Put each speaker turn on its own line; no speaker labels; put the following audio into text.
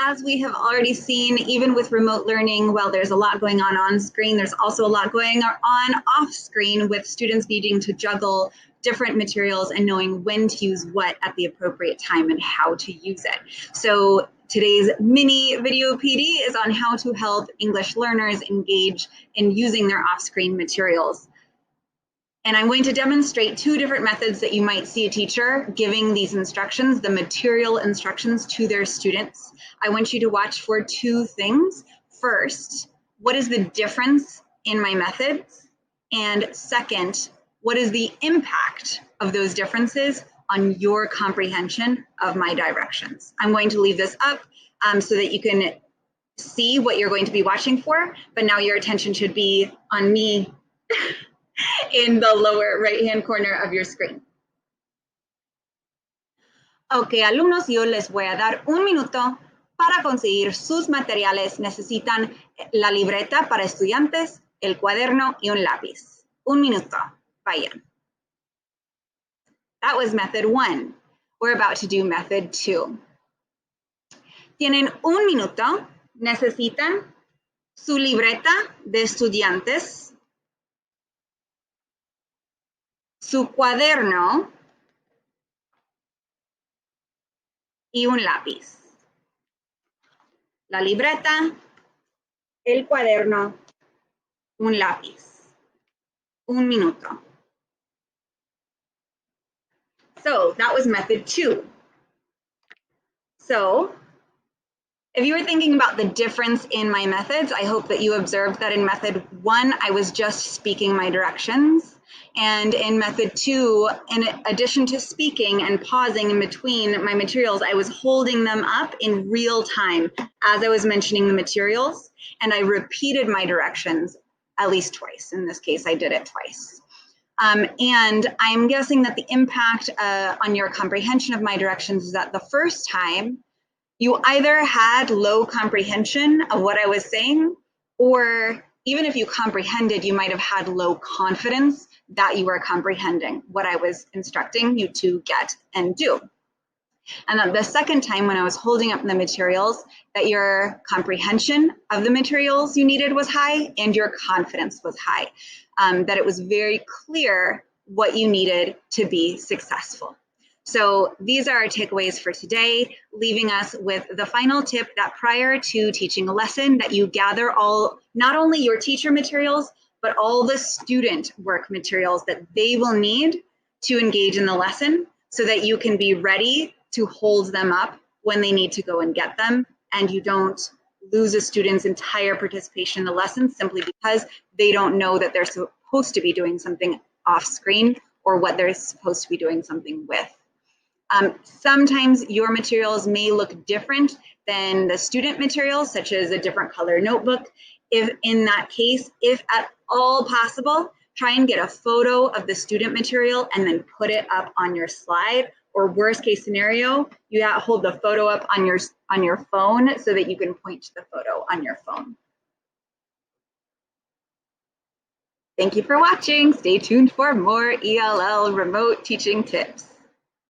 as we have already seen, even with remote learning, while there's a lot going on screen, there's also a lot going on off screen with students needing to juggle different materials and knowing when to use what at the appropriate time and how to use it. So today's mini video PD is on how to help English learners engage in using their off-screen materials. And I'm going to demonstrate two different methods that you might see a teacher giving these instructions, the material instructions to their students. I want you to watch for two things. First, what is the difference in my methods? And second, what is the impact of those differences on your comprehension of my directions? I'm going to leave this up so that you can see what you're going to be watching for, but now your attention should be on me in the lower right-hand corner of your screen. Ok, alumnos, yo les voy a dar un minuto para conseguir sus materiales. Necesitan la libreta para estudiantes, el cuaderno y un lápiz. Un minuto, vayan. That was method 1. We're about to do method 2. Tienen un minuto, necesitan su libreta de estudiantes, su cuaderno y un lápiz. La libreta, el cuaderno, un lápiz. Un minuto. So that was method 2. So if you were thinking about the difference in my methods, I hope that you observed that in method 1, I was just speaking my directions. And in method 2, in addition to speaking and pausing in between my materials, I was holding them up in real time as I was mentioning the materials, and I repeated my directions at least twice. In this case, I did it twice. And I'm guessing that the impact on your comprehension of my directions is that the first time, you either had low comprehension of what I was saying, or even if you comprehended, you might have had low confidence that you were comprehending what I was instructing you to get and do. And then the second time when I was holding up the materials, that your comprehension of the materials you needed was high and your confidence was high, that it was very clear what you needed to be successful. So these are our takeaways for today, leaving us with the final tip that prior to teaching a lesson, that you gather not only your teacher materials, but all the student work materials that they will need to engage in the lesson so that you can be ready to hold them up when they need to go and get them, and you don't lose a student's entire participation in the lesson simply because they don't know that they're supposed to be doing something off screen or what they're supposed to be doing something with. Sometimes your materials may look different than the student materials, such as a different color notebook. If in that case, if at all possible, try and get a photo of the student material and then put it up on your slide. Or worst case scenario, you hold the photo up on your phone so that you can point to the photo on your phone. Thank you for watching. Stay tuned for more ELL remote teaching tips.